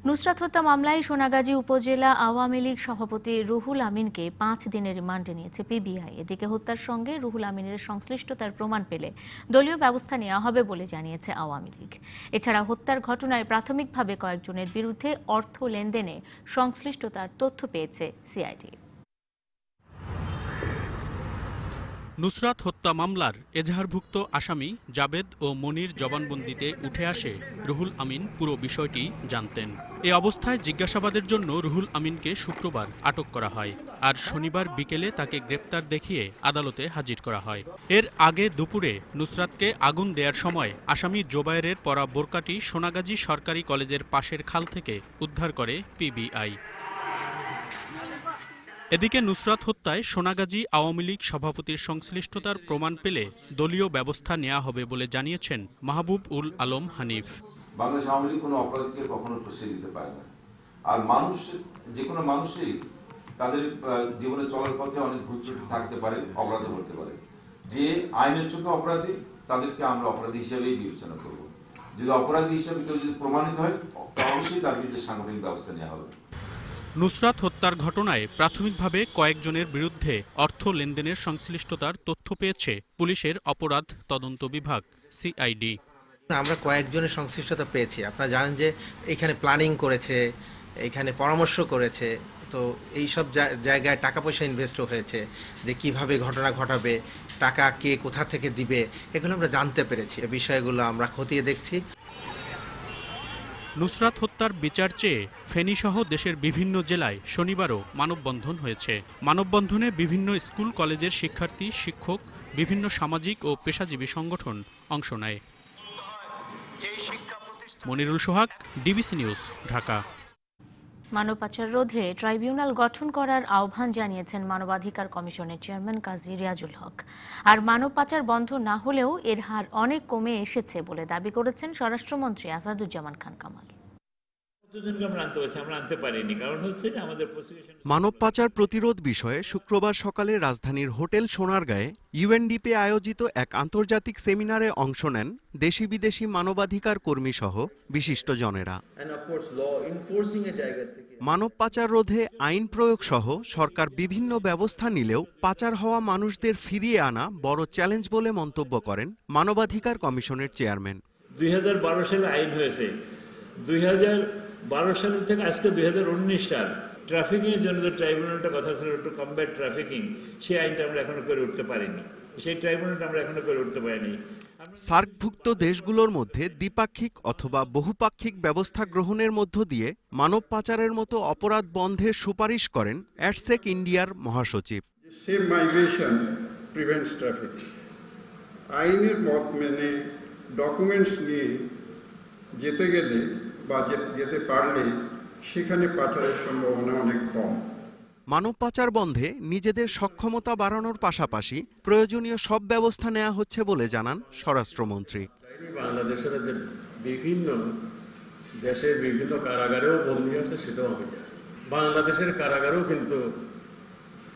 নুসরাত হত্যা মামলায় সোনাগাজী উপজেলা আওয়ামী লীগ সভাপতি রুহুল আমিনকে 5 দিনের রিমান্ডে নিয়েছে পিবিআই। এদিকে হত্যার সঙ্গে রুহুল আমিনের সংশ্লিষ্টতার প্রমাণ পেলে দলীয় ব্যবস্থা নেওয়া হবে বলে জানিয়েছে আওয়ামী লীগ। এছাড়া হত্যার ঘটনায় প্রাথমিকভাবে কয়েকজনের বিরুদ্ধে অর্থ লেনদেনে সংশ্লিষ্টতার তথ্য পেয়েছে সিআইডি। নুসরাত হত্যা মামলার এজাহারভুক্ত আসামি জাবেদ ও মনির জবানবন্দিতে উঠে আসে রুহুল আমিন পুরো বিষয়টি জানতেন। এ অবস্থায় জিজ্ঞাসাবাদের জন্য রুহুল আমিনকে শুক্রবার আটক করা হয়, আর শনিবার বিকেলে তাকে গ্রেপ্তার দেখিয়ে আদালতে হাজির করা হয়। এর আগে দুপুরে নুসরাতকে আগুন দেওয়ার সময় আসামি জোবায়েরের পরা বোরকাটি সোনাগাজী সরকারি কলেজের পাশের খাল থেকে উদ্ধার করে পিবিআই। এদিকে নুসরাত হত্যায় সোনাগাজী আওয়ামী লীগ সভাপতির সংশ্লিষ্টতার প্রমাণ পেলে দলীয় ব্যবস্থা নেওয়া হবে বলে জানিয়েছেন মাহবুব উল আলম হানিফ। বাংলাদেশ আওয়ামী লীগ কোনো অপরাধীকে কখনো প্রশ্রয় দিতে পারে না। আর মানুষ, যে কোনো মানুষই তাদের জীবনে চলার পথে অনেক ভুল ত্রুটি থাকতে পারে, অপরাধ করতে পারে। যে আইনের চোখে অপরাধী তাদেরকে আমরা অপরাধী হিসেবেই বিবেচনা করব। যদি অপরাধী হিসেবে কেউ যদি প্রমাণিত হয় অবশ্যই তার বিরুদ্ধে সাংগঠনিক ব্যবস্থা নেওয়া হবে। নুসরাত হত্যার ঘটনায় প্রাথমিকভাবে কয়েকজনের বিরুদ্ধে অর্থ লেনদেনের সংশ্লিষ্টতার তথ্য পেয়েছে পুলিশের অপরাধ তদন্ত বিভাগ সিআইডি। আমরা কয়েকজনের সংশ্লিষ্টতা পেয়েছি। আপনারা জানেন যে এখানে প্ল্যানিং করেছে, এখানে পরামর্শ করেছে, তো এই সব জায়গায় টাকা পয়সা ইনভেস্টও হয়েছে, যে কিভাবে ঘটনা ঘটাবে, টাকা কে কোথা থেকে দিবে, এগুলো আমরা জানতে পেরেছি। এই বিষয়গুলো আমরা খতিয়ে দেখছি। নুসরাত হত্যার বিচার চেয়ে ফেনীসহ দেশের বিভিন্ন জেলায় শনিবারও মানববন্ধন হয়েছে। মানববন্ধনে বিভিন্ন স্কুল কলেজের শিক্ষার্থী, শিক্ষক, বিভিন্ন সামাজিক ও পেশাজীবী সংগঠন অংশ নেয়। মনিরুল সোহাগ, ডিবিসি নিউজ, ঢাকা। মানব পাচার রোধে ট্রাইব্যুনাল গঠন করার আহ্বান জানিয়েছেন মানবাধিকার কমিশনের চেয়ারম্যান কাজী রিয়াজুল হক। আর মানব পাচার বন্ধ না হলেও এর হার অনেক কমে এসেছে বলে দাবি করেছেন স্বরাষ্ট্রমন্ত্রী আসাদুজ্জামান খান কামাল। মানব পাচার প্রতিরোধ বিষয়ে শুক্রবার সকালে রাজধানীর হোটেল সোনারগাঁয়ে ইউএনডিপি আয়োজিত এক আন্তর্জাতিক সেমিনারে অংশ নেন দেশি বিদেশি মানবাধিকার কর্মী সহ বিশিষ্টজনেরা। মানব পাচার রোধে আইন প্রয়োগ সহ সরকার বিভিন্ন ব্যবস্থা নিলেও পাচার হওয়া মানুষদের ফিরিয়ে আনা বড় চ্যালেঞ্জ বলে মন্তব্য করেন মানবাধিকার কমিশনের চেয়ারম্যান। 2012 সালে আইন হয়েছে, 2012 সাল থেকে আজকে 2019 সাল, ট্রাফিকিং এর জন্য যে ট্রাইব্যুনালটা কথা ছিল টু কমব্যাট ট্রাফিকিং, সেই আইনটা আমরা এখনো করে উঠতে পারিনি, সেই ট্রাইব্যুনালটা আমরা এখনো করে উঠতে পারিনি। সার্কভুক্ত দেশগুলোর মধ্যে দ্বিপাক্ষিক অথবা বহুপাক্ষিক ব্যবস্থা গ্রহণের মধ্য দিয়ে মানব পাচারের মতো অপরাধ বন্ধের সুপারিশ করেন অ্যাডসেক ইন্ডিয়ার মহাসচিব। Safe migration prevents trafficking. আইনের মত মেনে ডকুমেন্টস নিয়ে যেতে গেলে বা যেতে পারলে সেখানে পাচারের সম্ভাবনা অনেক কম। মানব পাচার বন্ধে নিজেদের সক্ষমতা বাড়ানোর পাশাপাশি প্রয়োজনীয় সব ব্যবস্থা নেওয়া হচ্ছে বলে জানান স্বরাষ্ট্রমন্ত্রী। বাংলাদেশের যে বিভিন্ন দেশের বিভিন্ন কারাগারেও বন্দী আছে সেটাও আমি জানি। বাংলাদেশের কারাগারেও কিন্তু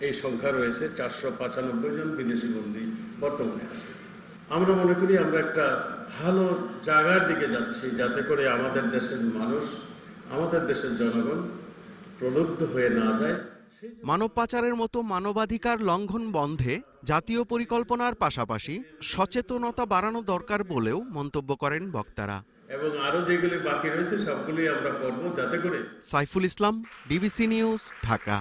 এই সংখ্যা রয়েছে 495 জন বিদেশি বন্দী বর্তমানে আছে। আমরা মনে করি আমরা একটা ভালো জায়গার দিকে যাচ্ছি, যাতে করে আমাদের দেশের মানুষ, আমাদের দেশের জনগণ প্রলুব্ধ হয়ে না যায়। মানব পাচারের মতো মানবাধিকার লঙ্ঘন বন্ধে জাতীয় পরিকল্পনার পাশাপাশি সচেতনতা বাড়ানো দরকার বলেও মন্তব্য করেন বক্তারা। এবং আরো যেগুলি বাকি রয়েছে সবগুলি আমরা করব, যাতে করে। Saiful Islam, DBC News, Dhaka.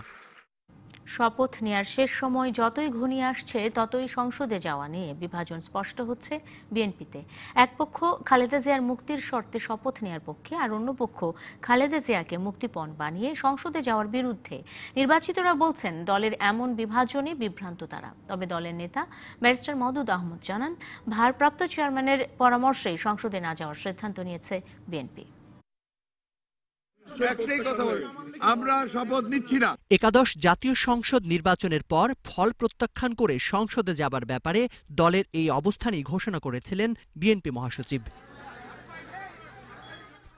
শপথ নেয়ার শেষ সময় যতই ঘনিয়ে আসছে ততই সংসদে যাওয়া নিয়ে বিভাজন স্পষ্ট হচ্ছে বিএনপিতে। এক পক্ষ খালেদা জিয়ার মুক্তির শর্তে শপথ নেয়ার পক্ষে, আর অন্য পক্ষ খালেদা জিয়াকে মুক্তিপণ বানিয়ে সংসদে যাওয়ার বিরুদ্ধে। নির্বাচিতরা বলছেন দলের এমন বিভাজনে বিভ্রান্ত তারা। তবে দলের নেতা ব্যারিস্টার মওদুদ আহমদ জানান, ভারপ্রাপ্ত চেয়ারম্যানের পরামর্শেই সংসদে না যাওয়ার সিদ্ধান্ত নিয়েছে বিএনপি। আমরা শপথ নিচ্ছি না। একাদশ জাতীয় সংসদ নির্বাচনের পর ফল প্রত্যাখ্যান করে সংসদে যাবার ব্যাপারে দলের এই অবস্থানই ঘোষণা করেছিলেন বিএনপি মহাসচিব।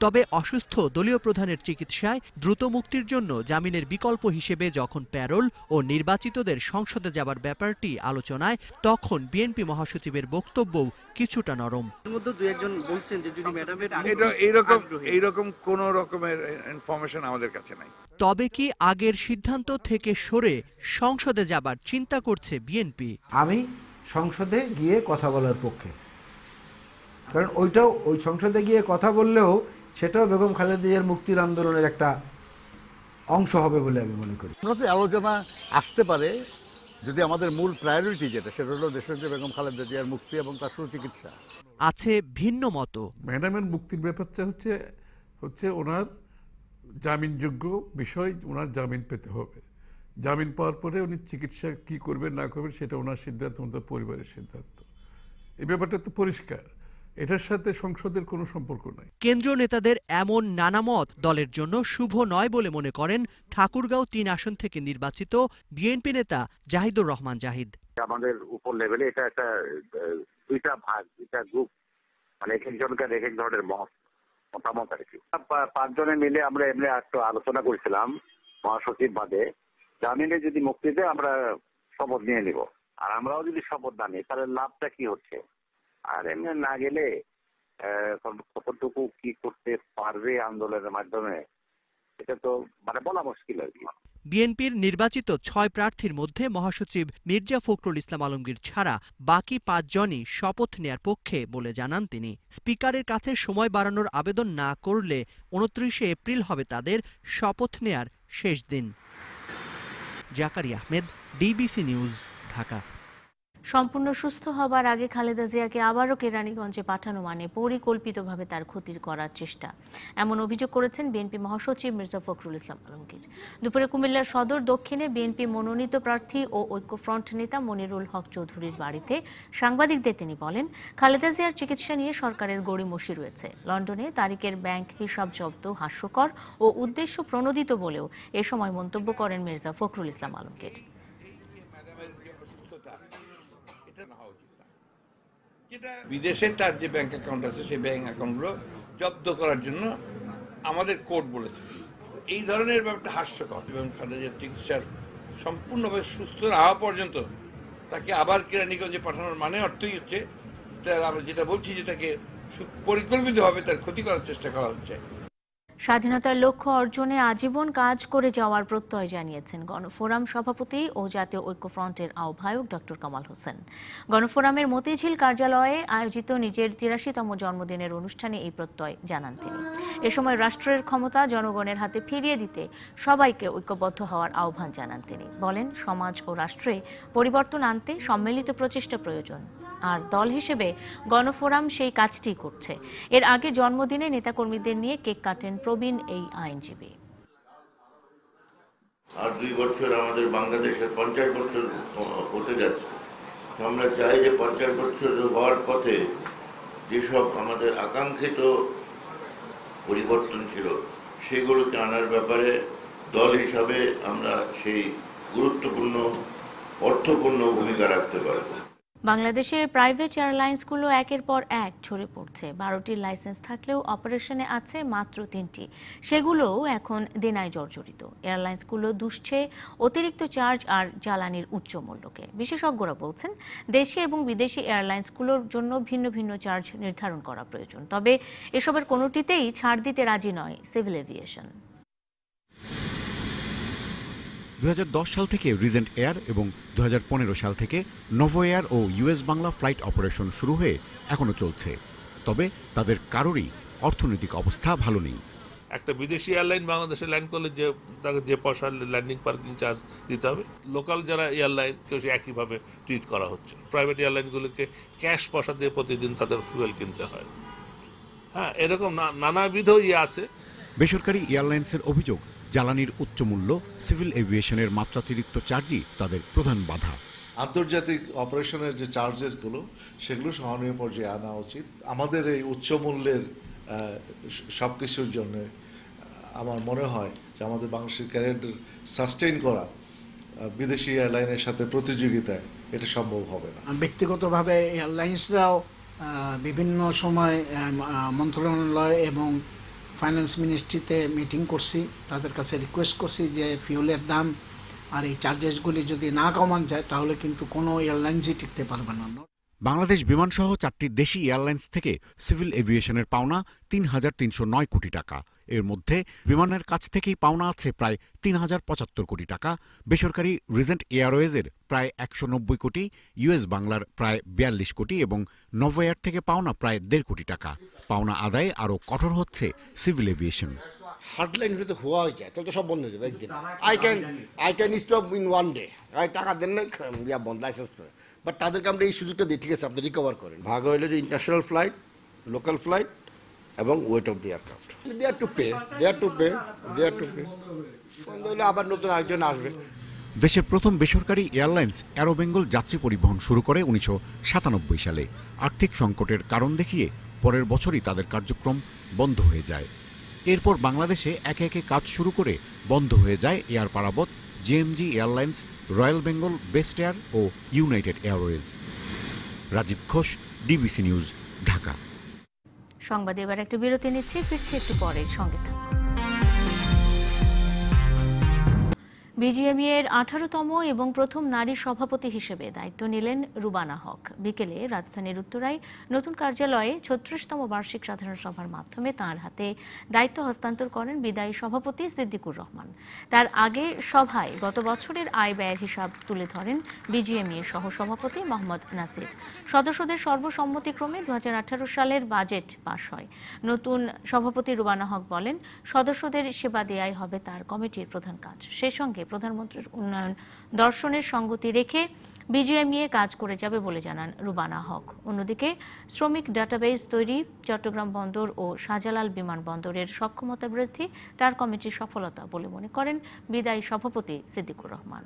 তবে অসুস্থ দলীয় প্রধানের চিকিৎসায় দ্রুত মুক্তির জন্য জামিনের বিকল্প হিসেবে যখন প্যারোল ও নির্বাচিতদের সংসদে যাবার ব্যাপারটি আলোচনায়, তখন বিএনপি মহাসচিবের বক্তব্যও কিছুটা নরম। এইরকম কোন রকমের ইনফরমেশন আমাদের কাছে নাই। তবে কি আগের সিদ্ধান্ত থেকে সরে সংসদে যাবার চিন্তা করছে বিএনপি? আমি সংসদে গিয়ে কথা বলার পক্ষে, কারণ ওই সংসদে গিয়ে কথা বললেও সেটাও বেগম খালেদা জিয়ার মুক্তির আন্দোলনের একটা অংশ হবে বলে আমি মনে করি। আলোচনা আসতে পারে যদি আমাদের মূল প্রায়োরিটি যেটা, সেটা হলো দেশনেত্রী বেগম খালেদা জিয়ার মুক্তি এবং তার সুচিকিৎসা। আছে ভিন্ন মত। ম্যাডামের মুক্তির ব্যাপারটা হচ্ছে ওনার জামিনযোগ্য বিষয়, ওনার জামিন পেতে হবে। জামিন পাওয়ার পরে উনি চিকিৎসা কি করবেন না করবেন সেটা ওনার সিদ্ধান্ত, ওনার পরিবারের সিদ্ধান্ত। এই ব্যাপারটা তো পরিষ্কার, এটার সাথে সংসদের কোনো সম্পর্ক নাই। কেন্দ্রীয় নেতাদের এমন নানা মত দলের জন্য শুভ নয় বলে মনে করেন ঠাকুরগাঁও ৩ আসন থেকে নির্বাচিত বিএনপি নেতা জাহিদুর রহমান জাহিদ। আমাদের উপর লেভেলে এটা একটা দুইটা ভাগ, দুইটা গ্রুপ, মানে এক একজনকার এক এক ধরনের মতামত আর কি। 5 জনে মিলে আমরা এমনি একটু আলোচনা করেছিলাম মহাসচিব বাদে, জামিনে যদি মুক্তি দেয় আমরা শপথ নিয়ে নিব, আর আমরাও যদি শপথ না নিই তাহলে লাভটা কি হচ্ছে? আর এমনি না গেলে কতটুকু কি করতে পারবে আন্দোলনের মাধ্যমে, এটা তো মানে বলা মুশকিল আর কি। বিএনপির নির্বাচিত 6 প্রার্থীর মধ্যে মহাসচিব মির্জা ফখরুল ইসলাম আলমগীর ছাড়া বাকি 5 জনই শপথ নেয়ার পক্ষে বলে জানান তিনি। স্পিকারের কাছে সময় বাড়ানোর আবেদন না করলে 29শে এপ্রিল হবে তাদের শপথ নেয়ার শেষ দিন। Zakaria Ahmed, DBC News, Dhaka. সম্পূর্ণ সুস্থ হবার আগে খালেদা জিয়াকে আবারও কেরানীগঞ্জে পাঠানো মানে পরিকল্পিতভাবে তার ক্ষতি করার চেষ্টা, এমন অভিযোগ করেছেন বিএনপি মহাসচিব মির্জা ফখরুল ইসলাম আলমগীর। দুপুরে কুমিল্লার সদর দক্ষিণে বিএনপি মনোনীত প্রার্থী ও ঐক্যফ্রন্ট নেতা মনিরুল হক চৌধুরীর বাড়িতে সাংবাদিকদের তিনি বলেন, খালেদা জিয়ার চিকিৎসা নিয়ে সরকারের গড়িমসি রয়েছে। লন্ডনে তারিকের ব্যাংক হিসাব জব্দ হাস্যকর ও উদ্দেশ্য প্রণোদিত বলেও এ সময় মন্তব্য করেন মির্জা ফখরুল ইসলাম আলমগীর। বিদেশে তার যে ব্যাংক অ্যাকাউন্ট আছে সেই ব্যাংক অ্যাকাউন্টগুলো জব্দ করার জন্য আমাদের কোর্ট বলেছে। এই ধরনের ব্যাপারটা হাস্যকর এবং খালেদা জিয়ার চিকিৎসার সম্পূর্ণভাবে সুস্থ না হওয়া পর্যন্ত তাকে আবার কেরানীগঞ্জে পাঠানোর মানে অর্থই হচ্ছে আমরা যেটা বলছি যে তাকে পরিকল্পিতভাবে তার ক্ষতি করার চেষ্টা করা হচ্ছে। স্বাধীনতার লক্ষ্য অর্জনে আজীবন কাজ করে যাওয়ার প্রত্যয় জানিয়েছেন গণফোরাম সভাপতি ও জাতীয় ঐক্যফ্রন্টের আহ্বায়ক ডক্টর কামাল হোসেন। গণফোরামের মতিঝিল কার্যালয়ে আয়োজিত নিজের ৮৩তম জন্মদিনের অনুষ্ঠানে এই প্রত্যয় জানান তিনি। এ সময় রাষ্ট্রের ক্ষমতা জনগণের হাতে ফিরিয়ে দিতে সবাইকে ঐক্যবদ্ধ হওয়ার আহ্বান জানান তিনি। বলেন, সমাজ ও রাষ্ট্রে পরিবর্তন আনতে সম্মিলিত প্রচেষ্টা প্রয়োজন, আর দল হিসেবে গণফোরাম সেই কাজটি করছে। এর আগে জন্মদিনে নেতাকর্মীদের নিয়ে কেক কাটেন প্রবীণ এই আইনজীবী। আর 2 বছর আমাদের বাংলাদেশের 50 বছর হতে যাচ্ছে। আমরা চাই যে 50 বছর হওয়ার পথে যেসব আমাদের আকাঙ্ক্ষিত পরিবর্তন ছিল সেগুলোকে আনার ব্যাপারে দল হিসাবে আমরা সেই গুরুত্বপূর্ণ অর্থপূর্ণ ভূমিকা রাখতে পারব। বাংলাদেশে প্রাইভেট এয়ারলাইন্সগুলো একের পর এক ঝরে পড়ছে। 12টির লাইসেন্স থাকলেও অপারেশনে আছে মাত্র 3টি, সেগুলোও এখন দেনায় জর্জরিত। এয়ারলাইন্সগুলো দুষছে অতিরিক্ত চার্জ আর জ্বালানির উচ্চ মূল্যকে। বিশেষজ্ঞরা বলছেন, দেশি এবং বিদেশি এয়ারলাইন্সগুলোর জন্য ভিন্ন ভিন্ন চার্জ নির্ধারণ করা প্রয়োজন। তবে এসবের কোনোটিতেই ছাড় দিতে রাজি নয় সিভিল এভিয়েশন। 2010 সাল থেকে রিজেন্ট এয়ার এবং 2015 সাল থেকে নোভো এয়ার ও ইউএস বাংলা ফ্লাইট অপারেশন শুরু হয়ে এখনো চলছে। তবে তাদের কারোরই অর্থনৈতিক অবস্থা ভালো নেই। একটা বিদেশি এয়ারলাইন বাংলাদেশে ল্যান্ড করলে তাকে যে পয়সা ল্যান্ডিং পার্কিং চার্জ দিতে হবে, লোকাল যারা এয়ারলাইন কেউ একইভাবে ট্রিট করা হচ্ছে। প্রাইভেট এয়ারলাইনগুলোকে ক্যাশ পয়সা দিয়ে প্রতিদিন তাদের ফুয়েল কিনতে হয়। হ্যাঁ, এরকম নানাবিধ আছে। বেসরকারি এয়ারলাইন্সের অভিযোগ, জ্বালানির উচ্চ মূল্য, সিভিল এভিয়েশনের মাত্রাতিরিক্ত চার্জই তাদের প্রধান বাধা। আন্তর্জাতিক অপারেশনের যে চার্জেসগুলো সেগুলো সহনীয় পর্যায়ে আনা উচিত। আমাদের এই উচ্চ মূল্যের সব কিছুর জন্য আমার মনে হয় যে আমাদের বাংলাদেশের ক্যারিয়ার সাস্টেইন করা বিদেশি এয়ারলাইনের সাথে প্রতিযোগিতায় এটা সম্ভব হবে না। ব্যক্তিগতভাবে এয়ারলাইন্সরাও বিভিন্ন সময় মন্ত্রণালয় এবং ফাইন্যান্স মিনিস্ট্রিতে মিটিং করছি, তাদের কাছে রিকোয়েস্ট করছি যে ফিউলের দাম আর এই চার্জেসগুলি যদি না কমান যায় তাহলে কিন্তু কোনো এয়ারলাইন্সই টিকতে পারবে না। বাংলাদেশ বিমানসহ 4টি দেশি এয়ারলাইন্স থেকে সিভিল এভিয়েশনের পাওনা ৩,৩০৯ কোটি টাকা। এর মধ্যে বিমানের কাছ থেকেই পাওনা আছে প্রায় ৩,০৭৫ কোটি টাকা, বেসরকারি রিজেন্ট এয়ারওয়েজের প্রায় ১৯০ কোটি, ইউএস বাংলার প্রায় ৪২ কোটি এবং নভোএয়ার থেকে পাওনা প্রায় ১.৫ কোটি টাকা। পাওনা আদায়ে আরও কঠোর হচ্ছে সিভিল এভিয়েশন। হার্ডলাইন যদি হওয়া হয়ে যায় তাহলে তো সব বন্ধ হয়ে যাবে একদিন। I can stop in one day, টাকা দেন না বন্ধ লাইসেন্স করে, বাট তাদেরকে আমরা এই সুযোগটা দিই, ঠিক আছে আপনি রিকভার করেন। ভাগ হইলে যে ইন্টারন্যাশনাল ফ্লাইট, লোকাল ফ্লাইট এবং weight of the aircraft, they are to pay বন্ধ হলে আবার নতুন আরেকজন আসবে। দেশের প্রথম বেসরকারি এয়ারলাইন্স অ্যারো বেঙ্গল যাত্রী পরিবহন শুরু করে 1997 সালে। আর্থিক সংকটের কারণ দেখিয়ে পরের বছরই তাদের কার্যক্রম বন্ধ হয়ে যায়। এরপর বাংলাদেশে একে একে কাজ শুরু করে বন্ধ হয়ে যায় Air Parabat, JMG Airlines, Royal Bengal, Best Air ও United Airways. Rajib Ghosh, DBC News, Dhaka. সংবাদে এবার একটা বিরতি নিচ্ছি, ফিরছি একটু পরে, সঙ্গে থাকুন। বিজিএমইএ এর 18তম এবং প্রথম নারী সভাপতি হিসেবে দায়িত্ব নিলেন রুবানা হক। বিকেলে রাজধানীর উত্তরায় নতুন কার্যালয়ে 36তম বার্ষিক সাধারণ সভার মাধ্যমে তাঁর হাতে দায়িত্ব হস্তান্তর করেন বিদায়ী সভাপতি সিদ্দিকুর রহমান। তার আগে সভায় গত বছরের আয় ব্যয়ের হিসাব তুলে ধরেন বিজিএমইএ সহসভাপতি মোহাম্মদ নাসির। সদস্যদের সর্বসম্মতিক্রমে 2018 সালের বাজেট পাশ হয়। নতুন সভাপতি রুবানা হক বলেন, সদস্যদের সেবা দেয়াই হবে তার কমিটির প্রধান কাজ। সেই সঙ্গে প্রধানমন্ত্রীর উন্নয়ন দর্শনের সঙ্গতি রেখে বিজিএমইএ কাজ করে যাবে বলে জানান রুবানা হক। অন্যদিকে শ্রমিক ডাটাবেস তৈরি, চট্টগ্রাম বন্দর ও শাহজালাল বিমানবন্দরের সক্ষমতা বৃদ্ধি তার কমিটির সফলতা বলে মনে করেন বিদায়ী সভাপতি সিদ্দিকুর রহমান।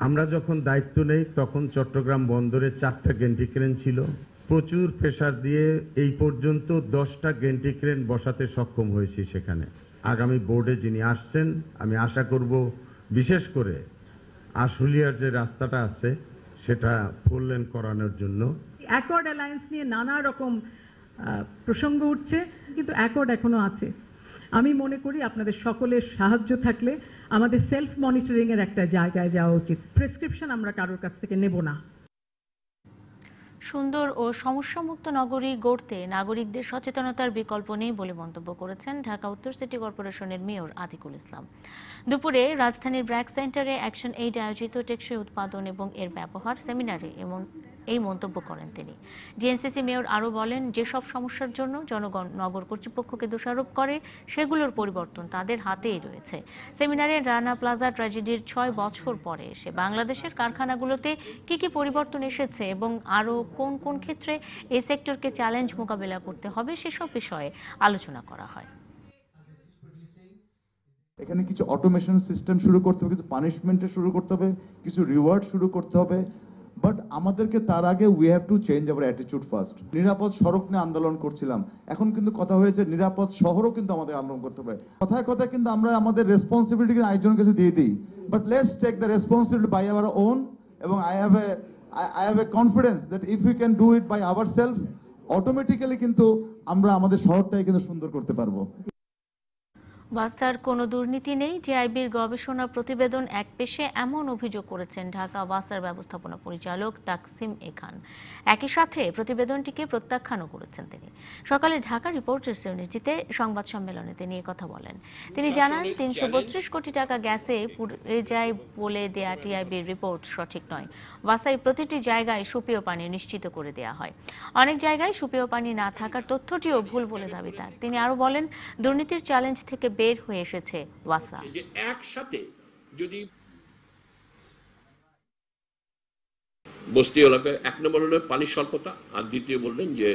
আমরা যখন দায়িত্ব নেই তখন চট্টগ্রাম বন্দরে 4টা গেন্টি ক্রেন ছিল। প্রচুর প্রেসার দিয়ে এই পর্যন্ত 10টা গেন্টি ক্রেন বসাতে সক্ষম হয়েছি সেখানে। আগামী বোর্ডে যিনি আসছেন, আমি আশা করব বিশেষ করে আশুলিয়ার যে রাস্তাটা আছে সেটা 4 লেন করানোর জন্য। অ্যাকর্ড অ্যালায়েন্স নিয়ে নানা রকম প্রসঙ্গ উঠছে, কিন্তু অ্যাকর্ড এখনো আছে। আমি মনে করি আপনাদের সকলের সাহায্য থাকলে আমাদের সেলফ মনিটরিং এর একটা জায়গায় যাওয়া উচিত। প্রেসক্রিপশন আমরা কারোর কাছ থেকে নেব না। সুন্দর ও সমস্যামুক্ত নগরী গড়তে নাগরিকদের সচেতনতার বিকল্প নেই বলে মন্তব্য করেছেন ঢাকা উত্তর সিটি কর্পোরেশনের মেয়র আতিকুল ইসলাম। দুপুরে রাজধানীর ব্র্যাক সেন্টারে অ্যাকশন এইড আয়োজিত টেকসই উৎপাদন এবং এর ব্যবহার সেমিনারে এই মন্তব্য করেন তিনি। ডিএনসিসি মেয়র আরও বলেন, যেসব সমস্যার জন্য জনগণ নগর কর্তৃপক্ষকে দোষারোপ করে সেগুলোর পরিবর্তন তাদের হাতেই রয়েছে। সেমিনারে রানা প্লাজা ট্র্যাজেডির 6 বছর পরে এসে বাংলাদেশের কারখানাগুলোতে কি পরিবর্তন এসেছে এবং আরও কোন কোন ক্ষেত্রে এই সেক্টরকে চ্যালেঞ্জ মোকাবেলা করতে হবে সেসব বিষয়ে আলোচনা করা হয়। এখানে কিছু অটোমেশন সিস্টেম শুরু করতে হবে, কিছু পানিশমেন্টের শুরু করতে হবে, কিছু রিওয়ার্ড শুরু করতে হবে, বাট আমাদেরকে তার আগে we have to change our attitude first. নিরাপদ সড়ক নিয়ে আন্দোলন করছিলাম, এখন কিন্তু কথা হয়েছে নিরাপদ শহরও কিন্তু আমাদের আন্দোলন করতে হবে। কথায় কথায় কিন্তু আমরা আমাদের রেসপন্সিবিলিটি আরেকজনের কাছে দিয়ে দিই, but let's take the responsibility by our own. এবং I have a confidence that if we can do it by ourselves, automatically কিন্তু আমরা আমাদের শহরটাই কিন্তু সুন্দর করতে পারবো। ওয়াসার কোনো দুর্নীতি নেই, জেআইবির গবেষণা প্রতিবেদন এক পেশে, এমন অভিযোগ করেছেন ঢাকা ওয়াসার ব্যবস্থাপনা পরিচালক তাকসিম এ খান। একই সাথে প্রতিবেদনটিকে প্রত্যাখ্যানও করেছেন তিনি। সকালে ঢাকা রিপোর্টার্স ইউনিটিতে সংবাদ সম্মেলনে তিনি কথা বলেন। তিনি জানান, 332 কোটি টাকা গ্যাসে পুড়ে যায় বলে দেয়া টিআইবির রিপোর্ট সঠিক নয়। ওয়াসায় প্রতিটি জায়গায় সুপেয় পানি নিশ্চিত করে দেয়া হয়, অনেক জায়গায় সুপেয় পানি না থাকার তথ্যটিও ভুল বলে দাবি তার। তিনি আরো বলেন, দুর্নীতির চ্যালেঞ্জ থেকে বের হয়ে এসেছে ওয়াসা। একসাথে যদি বস্তি এলাকায় 1 নম্বর হলো পানির স্বল্পতা, আর দ্বিতীয় বললেন যে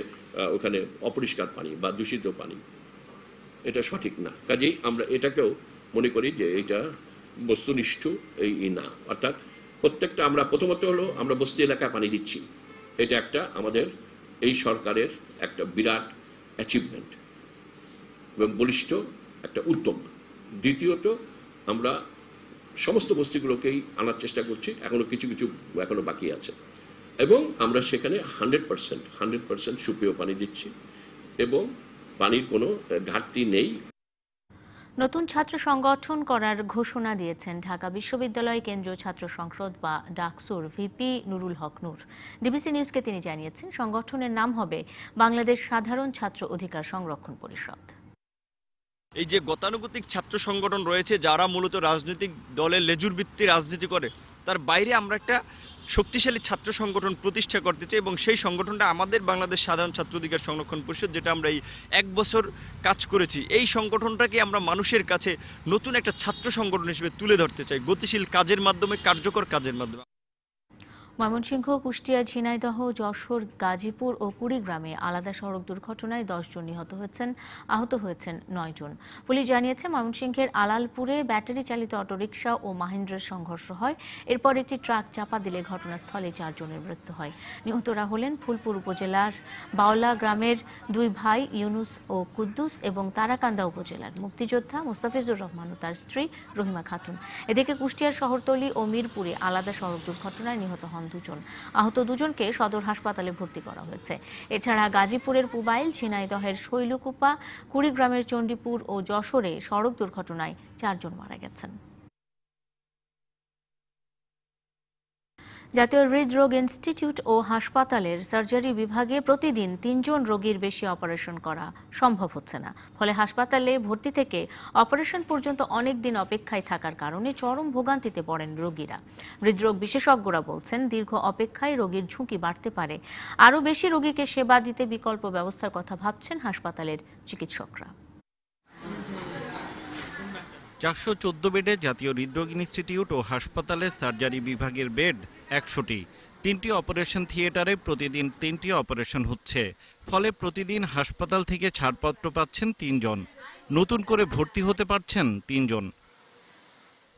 ওখানে অপরিষ্কার পানি বা দূষিত পানি, এটা সঠিক না। কাজেই আমরা এটাকেও মনে করি যে এটা বস্তুনিষ্ঠ এই না। অর্থাৎ প্রত্যেকটা আমরা প্রথমত হলো আমরা বস্তি এলাকায় পানি দিচ্ছি, এটা একটা আমাদের এই সরকারের একটা বিরাট অ্যাচিভমেন্ট এবং বলিষ্ঠ একটা উদ্যোগ। দ্বিতীয়ত আমরা সমস্ত বস্তিগুলোকেই আনার চেষ্টা করছি, এখনো কিছু এখনো বাকি আছে। এবং আমরা সেখানে 100% সুপেয় পানি দিচ্ছি এবং পানির কোনো ঘাটতি নেই। নতুন ছাত্র সংগঠন করার ঘোষণা দিয়েছেন ঢাকা বিশ্ববিদ্যালয় কেন্দ্রীয় ছাত্র সংসদ বা ডাকসুর ভিপি নুরুল হক নূর। ডিবিসি নিউজকে তিনি জানিয়েছেন, সংগঠনের নাম হবে বাংলাদেশ সাধারণ ছাত্র অধিকার সংরক্ষণ পরিষদ। এই যে গতানুগতিক ছাত্র সংগঠন রয়েছে যারা মূলত রাজনৈতিক দলের লেজুর ভিত্তি রাজনীতি করে, তার বাইরে আমরা একটা শক্তিশালী ছাত্র সংগঠন প্রতিষ্ঠা করতে চাই এবং সেই সংগঠনটা আমাদের বাংলাদেশ সাধারণ ছাত্র অধিকার সংরক্ষণ পরিষদ, যেটা আমরা এই 1 বছর কাজ করেছি। এই সংগঠনটাকে আমরা মানুষের কাছে নতুন একটা ছাত্র সংগঠন হিসেবে তুলে ধরতে চাই, গতিশীল কাজের মাধ্যমে, কার্যকর কাজের মাধ্যমে। ময়মনসিংহ, কুষ্টিয়া, ঝিনাইদহ, যশোর, গাজীপুর ও কুড়িগ্রামে আলাদা সড়ক দুর্ঘটনায় 10 জন নিহত হয়েছেন, আহত হয়েছেন 9 জন। পুলিশ জানিয়েছে, ময়মনসিংহের আলালপুরে ব্যাটারি চালিত অটোরিকশা ও মাহিন্দ্রার সংঘর্ষ হয়। এরপর একটি ট্রাক চাপা দিলে ঘটনাস্থলে 4 জনের মৃত্যু হয়। নিহতরা হলেন ফুলপুর উপজেলার বাওলা গ্রামের 2 ভাই ইউনুস ও কুদ্দুস এবং তারাকান্দা উপজেলার মুক্তিযোদ্ধা মুস্তাফিজুর রহমান ও তার স্ত্রী রহিমা খাতুন। এদিকে কুষ্টিয়ার শহরতলী ও মিরপুরে আলাদা সড়ক দুর্ঘটনায় নিহত হন 2 জন। আহত 2 জনকে সদর হাসপাতালে ভর্তি করা হয়েছে। এছাড়া গাজীপুরের পুবাইল, ঝিনাইদহের শৈলকুপা, কুড়িগ্রামের চণ্ডীপুর ও যশোরে সড়ক দুর্ঘটনায় 4 জন মারা গেছেন। জাতীয় হৃদরোগ ইনস্টিটিউট ও হাসপাতালের সার্জারি বিভাগে প্রতিদিন 3 জন রোগীর বেশি অপারেশন করা সম্ভব হচ্ছে না। ফলে হাসপাতালে ভর্তি থেকে অপারেশন পর্যন্ত অনেক দিন অপেক্ষায় থাকার কারণে চরম ভোগান্তিতে পড়েন রোগীরা। হৃদরোগ বিশেষজ্ঞরা বলছেন, দীর্ঘ অপেক্ষায় রোগীর ঝুঁকি বাড়তে পারে। আরও বেশি রোগীকে সেবা দিতে বিকল্প ব্যবস্থার কথা ভাবছেন হাসপাতালের চিকিৎসকরা। 414 বেডে জাতীয় হৃদরোগ ইনস্টিটিউট ও হাসপাতালের সার্জারি বিভাগের বেড 100টি। 3টি অপারেশন থিয়েটারে প্রতিদিন 3টি অপারেশন হচ্ছে। ফলে প্রতিদিন হাসপাতাল থেকে ছাড়পত্র পাচ্ছেন 3 জন, নতুন করে ভর্তি হতে পারছেন 3 জন।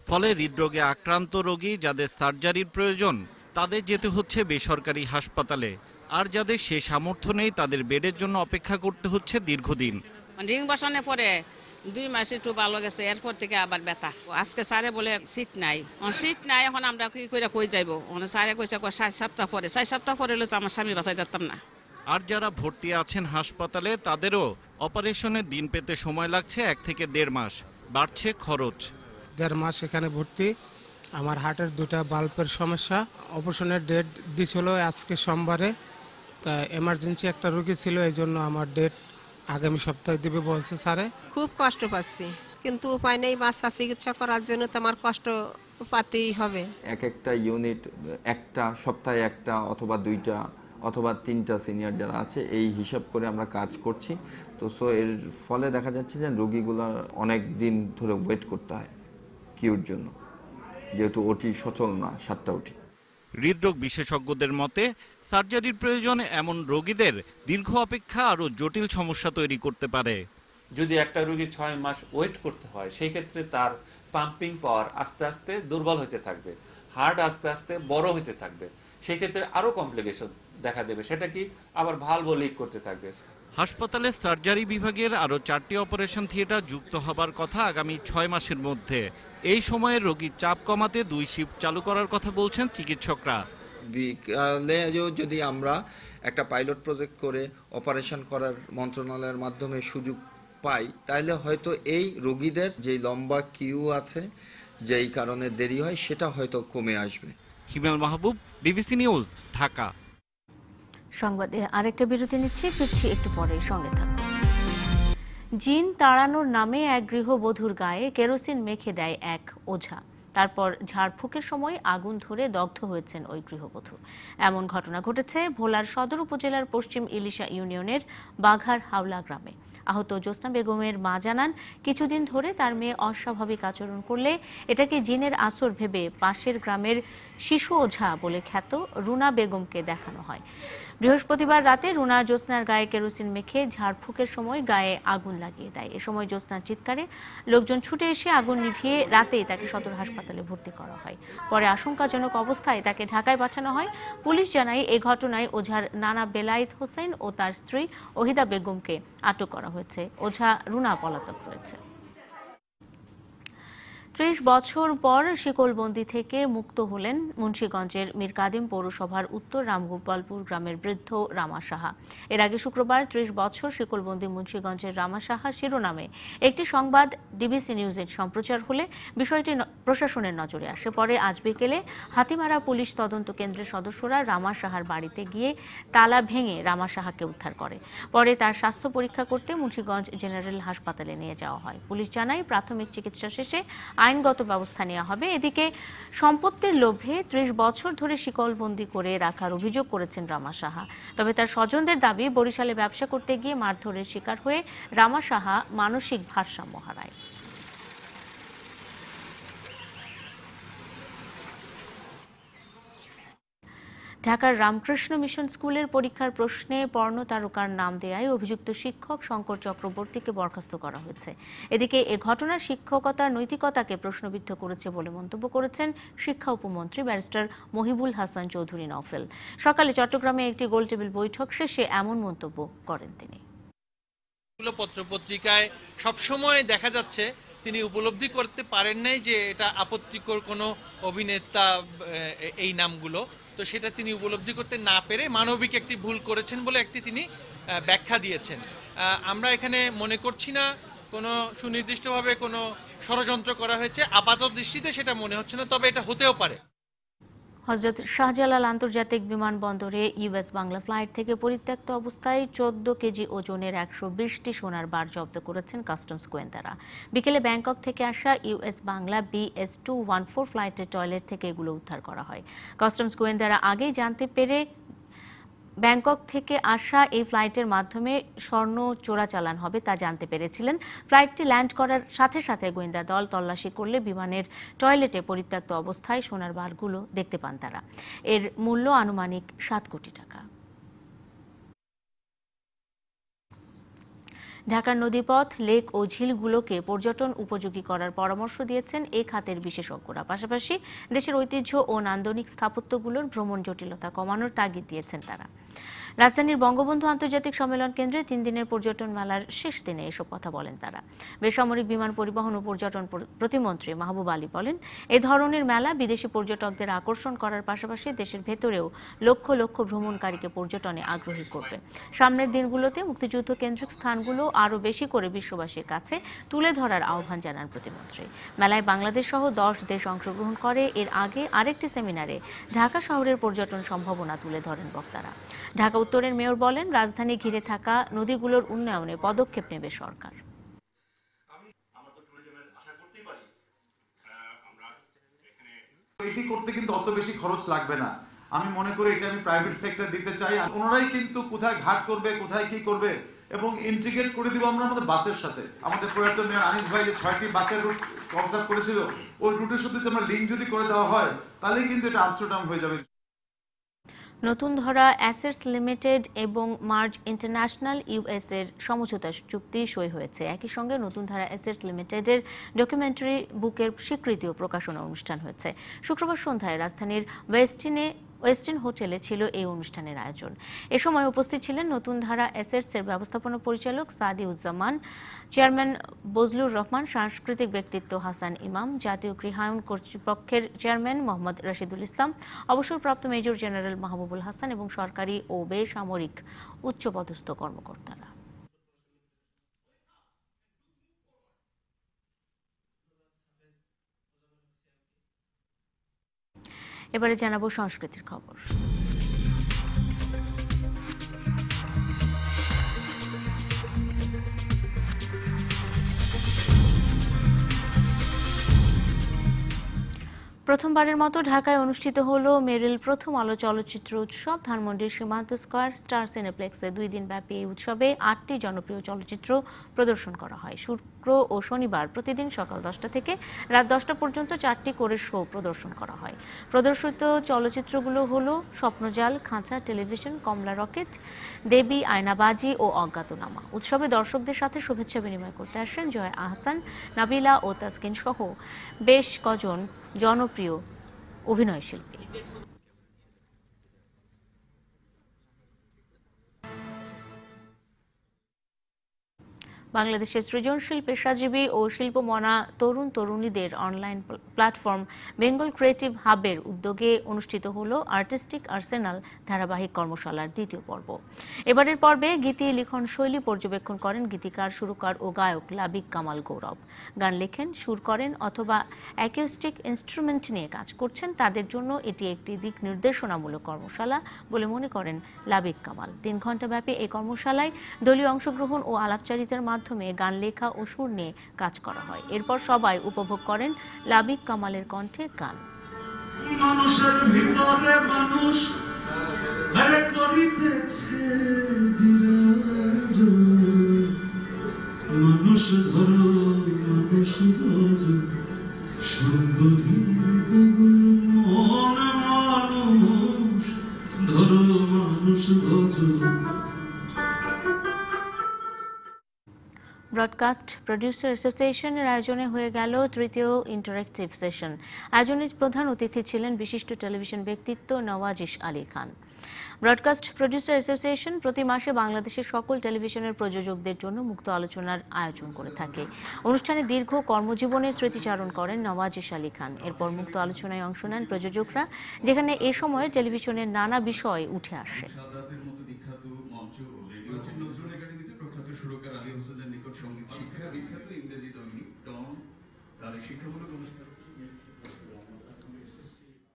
ফলে হৃদরোগে আক্রান্ত রোগী যাদের সার্জারির প্রয়োজন তাদের যেতে হচ্ছে বেসরকারি হাসপাতালে, আর যাদের সে সামর্থ্য নেই তাদের বেডের জন্য অপেক্ষা করতে হচ্ছে দীর্ঘদিন। রিং বসানোর পরে 2 মাস একটু ভালো গেছে, এরপর থেকে আবার ব্যথা। আজকে স্যারে বলে সিট নাই, এখন আমরা কি করে কই যাইব? স্যারে কইছে 7 সপ্তাহ পরে, 4 সপ্তাহ পরে হলে তো আমার স্বামী বাঁচাই যেতাম না। আর যারা ভর্তি আছেন হাসপাতালে তাদেরও অপারেশনের দিন পেতে সময় লাগছে 1 থেকে 1.5 মাস। বাড়ছে খরচ। 1.5 মাস এখানে ভর্তি। আমার হার্টের 2টা বাল্বের সমস্যা। অপারেশনের ডেট দিছিল আজকে সোমবারে, তা এমার্জেন্সি একটা রোগী ছিল, এই জন্য আমার ডেট আগামী সপ্তাহে দিবে বলছে স্যারে। খুব কষ্ট পাচ্ছি, কিন্তু উপায় নেই, বাচ্চা চিকিৎসা করার জন্য তো আমার কষ্ট পাতেই হবে। একটা ইউনিট একটা সপ্তাহে একটা অথবা 2টা অথবা 3টা সিনিয়র যারা আছে এই হিসাব করে আমরা কাজ করছি। তো এর ফলে দেখা যাচ্ছে যে রোগীগুলো অনেক দিন ধরে ওয়েট করতে হয় কিউর জন্য, যেহেতু ওটি সচল না, 7টা ওটি। হৃদরোগ বিশেষজ্ঞদের মতে সার্জারির প্রয়োজন এমন রোগীদের দীর্ঘ অপেক্ষা আরও জটিল সমস্যা তৈরি করতে পারে। যদি একটা রোগী 6 মাস ওয়েট করতে হয়, সেই ক্ষেত্রে তার পাম্পিং পাওয়ার আস্তে আস্তে দুর্বল হতে থাকবে, হার্ট আস্তে আস্তে বড় হতে থাকবে, সেই ক্ষেত্রে আরও কমপ্লিকেশন দেখা দেবে, সেটা কি আবার ভালভ লিক করতে থাকবে। হাসপাতালের সার্জারি বিভাগের আরও 4টি অপারেশন থিয়েটার যুক্ত হবার কথা আগামী 6 মাসের মধ্যে। এই সময়ে রোগীর চাপ কমাতে 2 শিফট চালু করার কথা বলছেন চিকিৎসকরা। বিকালে যদি আমরা একটা পাইলট প্রজেক্ট করে অপারেশন করার মন্ত্রণালয়ের মাধ্যমে সুযোগ পাই, তাহলে হয়তো এই রোগীদের যে লম্বা কিউ আছে, যেই কারণে দেরি হয়, সেটা হয়তো কমে আসবে। হিমেল মাহবুব, ডিবিসি নিউজ, ঢাকা। সংবাদে আরেকটা বিরতি নিচ্ছি, ফিরছি একটু পরে, সঙ্গে থাকুন। জিন তাড়ানোর নামে এক গৃহবধূর গায়ে কেরোসিন মেখে দেয় এক ওঝা। তারপর ঝাড়ফুঁকের সময় আগুন ধরে দগ্ধ হয়েছেন ওই গৃহবধূ। এমন ঘটনা ঘটেছে ভোলার সদর উপজেলার পশ্চিম ইলিশা ইউনিয়নের বাঘার হাওলা গ্রামে। আহত জ্যোৎস্না বেগমের মা জানান, কিছুদিন ধরে তার মেয়ে অস্বাভাবিক আচরণ করলে এটাকে জিনের আসর ভেবে পাশের গ্রামের শিশু ওঝা বলে খ্যাত রুনা বেগমকে দেখানো হয়। বৃহস্পতিবার রাতে রুনা জ্যোৎস্নার গায়ে কেরোসিন মেখে ঝাড়ফুঁকের সময় গায়ে আগুন লাগিয়ে দেয়। এ সময় জ্যোৎস্নার চিৎকারে লোকজন ছুটে এসে আগুন নিভিয়ে রাতেই তাকে সদর হাসপাতালে ভর্তি করা হয়। পরে আশঙ্কাজনক অবস্থায় তাকে ঢাকায় পাঠানো হয়। পুলিশ জানায়, এই ঘটনায় ওঝার নানা বেলায়েত হোসেন ও তার স্ত্রী ওহিদা বেগমকে আটক করা হয়েছে। ওঝা রুনা পলাতক রয়েছে। 30 বছর পর শিকলবন্দি থেকে মুক্ত হলেন মুন্সিগঞ্জের মীর কাদিম পৌরসভার উত্তর রামগোপালপুর গ্রামের বৃদ্ধ রামা সাহা। এর আগে শুক্রবার 30 বছর শিকলবন্দি মুন্সিগঞ্জের রামা সাহা শিরোনামে একটি সংবাদ ডিবিসি নিউজে সম্প্রচার হলে বিষয়টি প্রশাসনের নজরে আসে। পরে আজ বিকেলে হাতিমারা পুলিশ তদন্ত কেন্দ্রের সদস্যরা রামা সাহার বাড়িতে গিয়ে তালা ভেঙে রামা সাহাকে উদ্ধার করে। পরে তার স্বাস্থ্য পরীক্ষা করতে মুন্সিগঞ্জ জেনারেল হাসপাতালে নিয়ে যাওয়া হয়। পুলিশ জানায় প্রাথমিক চিকিৎসা শেষে আইনগত ব্যবস্থা নেওয়া হবে। এদিকে সম্পত্তির লোভে 30 বছর ধরে শিকলবন্দি করে রাখার অভিযোগ করেছেন রামা সাহা। তবে তার স্বজনদের দাবি, বরিশালে ব্যবসা করতে গিয়ে মারধরের শিকার হয়ে রামা সাহা মানসিক ভারসাম্য হারায়। ঢাকার রামকৃষ্ণ মিশন স্কুলের পরীক্ষার প্রশ্নে পর্ণ তারকার নাম দেয়ায় অভিযুক্ত শিক্ষক শঙ্কর চক্রবর্তীকে বরখাস্ত করা হয়েছে। এদিকে এ ঘটনা শিক্ষকতার নৈতিকতাকে প্রশ্নবিদ্ধ করেছে বলে মন্তব্য করেছেন শিক্ষা উপমন্ত্রী ব্যারিস্টার মহিবুল হাসান চৌধুরী নওফেল। সকালে চট্টগ্রামে একটি গোলটেবিল বৈঠক শেষে এমন মন্তব্য করেন তিনি। পত্রপত্রিকায় সবসময় দেখা যাচ্ছে তিনি উপলব্ধি করতে পারেন নাই যে এটা আপত্তিকর কোনো অভিনেতা এই নামগুলো, তো সেটা তিনি উপলব্ধি করতে না পেরে মানবিক একটি ভুল করেছেন বলে একটি তিনি ব্যাখ্যা দিয়েছেন। আমরা এখানে মনে করছি না কোনো সুনির্দিষ্টভাবে কোনো ষড়যন্ত্র করা হয়েছে, আপাতত দৃষ্টিতে সেটা মনে হচ্ছে না, তবে এটা হতেও পারে। হযরত শাহজালাল আন্তর্জাতিক বিমানবন্দরে ইউএস বাংলা ফ্লাইট থেকে পরিত্যক্ত অবস্থায় 14 কেজি ওজনের 120টি সোনার বার জব্দ করেছেন কাস্টমস গোয়েন্দারা। বিকেলে ব্যাংকক থেকে আসা ইউএস বাংলা BS214 ফ্লাইটের টয়লেট থেকে এগুলো উদ্ধার করা হয়। কাস্টমস গোয়েন্দারা আগেই জানতে পেরে ব্যাংকক থেকে আসা এই ফ্লাইটের মাধ্যমে স্বর্ণ চোরাচালান হবে তা জানতে পেরেছিলেন। ফ্লাইটটি ল্যান্ড করার সাথে সাথে গোয়েন্দা দল তল্লাশি করলে বিমানের টয়লেটে পরিত্যক্ত অবস্থায় সোনার বারগুলো দেখতে পান তারা। এর মূল্য আনুমানিক 7 কোটি টাকা। ঢাকার নদীপথ, লেক ও ঝিলগুলোকে পর্যটন উপযোগী করার পরামর্শ দিয়েছেন এই খাতের বিশেষজ্ঞরা। পাশাপাশি দেশের ঐতিহ্য ও নান্দনিক স্থাপত্যগুলোর ভ্রমণ জটিলতা কমানোর তাগিদ দিয়েছেন তারা। রাজধানীর বঙ্গবন্ধু আন্তর্জাতিক সম্মেলন কেন্দ্রে 3 দিনের পর্যটন মেলার শেষ দিনে এসব কথা বলেন তারা। বেসামরিক বিমান পরিবহন ও পর্যটন প্রতিমন্ত্রী মাহবুব আলী বলেন, এই ধরনের মেলা বিদেশি পর্যটকদের আকর্ষণ করার পাশাপাশি দেশের ভেতরেও লক্ষ লক্ষ ভ্রমণকারীকে পর্যটনে আগ্রহী করবে। সামনের দিনগুলোতে মুক্তিযুদ্ধ কেন্দ্রিক স্থানগুলো আরও বেশি করে বিশ্ববাসীর কাছে তুলে ধরার আহ্বান জানান প্রতিমন্ত্রী। মেলায় বাংলাদেশ সহ 10 দেশ অংশগ্রহণ করে। এর আগে আরেকটি সেমিনারে ঢাকা শহরের পর্যটন সম্ভাবনা তুলে ধরেন বক্তারা। ঢাকা উত্তরের মেয়র বলেন, রাজধানী ঘিরে থাকা নদীগুলোর উন্নয়নে পদক্ষেপ নেবে সরকার। এটি করতে কিন্তু অত বেশি খরচ লাগবে না। আমি মনে করি এটা আমি প্রাইভেট সেক্টর দিতে চাই। ওনারাই কিন্তু কোথায় ঘাট করবে, কোথায় কি করবে এবং ইন্টিগ্রেট করে দিব আমরা আমাদের বাসের সাথে। আমাদের প্রয়াত মেয়র আনিস ভাই যে 6টি বাসের রুট কনসেপ্ট করেছিল, ওই রুটের সাথে যদি আমরা লিঙ্ক যদি করে দেওয়া হয় তাহলেই কিন্তু এটা আমস্টারডাম হয়ে যাবে। নতুন ধরা অ্যাসেটস লিমিটেড এবং মার্জ ইন্টারন্যাশনাল ইউএস এর সমঝোতা চুক্তি সই হয়েছে। একই সঙ্গে নতুন ধারা অ্যাসেটস লিমিটেডের ডকুমেন্টারি বুকের স্বীকৃতি ও প্রকাশনা অনুষ্ঠান হয়েছে। শুক্রবার সন্ধ্যায় রাজধানীর ওয়েস্টিন হোটেলে ছিল এই অনুষ্ঠানের আয়োজন। এ সময় উপস্থিত ছিলেন নতুন ধারা অ্যাসেটস এর ব্যবস্থাপনা পরিচালক সাদি উজ্জামান, চেয়ারম্যান বজলুর রহমান, সাংস্কৃতিক ব্যক্তিত্ব হাসান ইমাম, জাতীয় গৃহায়ণ কর্তৃপক্ষের চেয়ারম্যান মোহাম্মদ রাশিদুল ইসলাম, অবসরপ্রাপ্ত মেজর জেনারেল মাহবুবুল হাসান এবং সরকারি ও বেসামরিক উচ্চপদস্থ কর্মকর্তারা। এবারে জানাবো সংস্কৃতির খবর। প্রথমবারের মতো ঢাকায় অনুষ্ঠিত হলো মেরিল প্রথম আলো চলচ্চিত্র উৎসব। ধানমন্ডির সীমান্ত স্কয়ার স্টার সিনেপ্লেক্সে 2 দিন ব্যাপী এই উৎসবে 8টি জনপ্রিয় চলচ্চিত্র প্রদর্শন করা হয়। শুক্র ও শনিবার প্রতিদিন সকাল 10টা থেকে রাত 10টা পর্যন্ত 4টি করে শো প্রদর্শন করা হয়। প্রদর্শিত চলচ্চিত্রগুলো হলো স্বপ্নজাল, খাঁচা, টেলিভিশন, কমলা রকেট, দেবী, আয়নাবাজি ও অজ্ঞাতনামা। উৎসবে দর্শকদের সাথে শুভেচ্ছা বিনিময় করতে আসেন জয়া আহসান, নাবিলা ও তাসকিন সহ বেশ কজন জনপ্রিয় অভিনয় শিল্পী। বাংলাদেশের সৃজনশীল পেশাজীবী ও শিল্পমনা তরুণ তরুণীদের অনলাইন প্ল্যাটফর্ম বেঙ্গল ক্রিয়েটিভ হাবের উদ্যোগে অনুষ্ঠিত হলো আর্টিস্টিক আর্সেনাল ধারাবাহিক কর্মশালার দ্বিতীয় পর্ব। এবারের পর্বে গীতি লিখন শৈলী পর্যবেক্ষণ করেন গীতিকার, সুরকার ও গায়ক লাবিক কামাল গৌরব। গান লেখেন, সুর করেন অথবা অ্যাকুস্টিক ইনস্ট্রুমেন্ট নিয়ে কাজ করছেন তাদের জন্য এটি একটি দিক নির্দেশনামূলক কর্মশালা বলে মনে করেন লাবিক কামাল। 3 ঘণ্টাব্যাপী এই কর্মশালায় দলীয় অংশগ্রহণ ও আলাপচারিতার মাধ্যমে গান লেখা ও সুর নিয়ে কাজ করা হয়। এরপর সবাই উপভোগ করেন লাবিক কামালের কণ্ঠে গান। মানুষের ভিতরে মানুষ করিতেছে বিরাজ, মানুষ ধরো মানুষ গজ, সুন্দরীর বগুল মন মানুষ ধরো মানুষ গজ। ব্রডকাস্ট প্রডিউসার অ্যাসোসিয়েশনের আয়োজনে হয়ে গেল তৃতীয় ইন্টারেক্টিভ সেশন। আয়োজনের প্রধান অতিথি ছিলেন বিশিষ্ট টেলিভিশন ব্যক্তিত্ব নওয়াজিশ Ali Khan. Broadcast producer association প্রতি মাসে বাংলাদেশের সকল টেলিভিশনের প্রযোজকদের জন্য মুক্ত আলোচনার আয়োজন করে থাকে। অনুষ্ঠানে দীর্ঘ কর্মজীবনের স্মৃতিচারণ করেন নওয়াজিশ আলী খান। এরপর মুক্ত আলোচনায় অংশ নেন প্রযোজকরা, যেখানে এ সময় টেলিভিশনের নানা বিষয় উঠে আসে। সুরকার আলী হোসেনের নিকট সঙ্গীত শিক্ষা, বিখ্যাত ইংরেজি দৈনিক টন তার শিক্ষামূলক অনুষ্ঠান।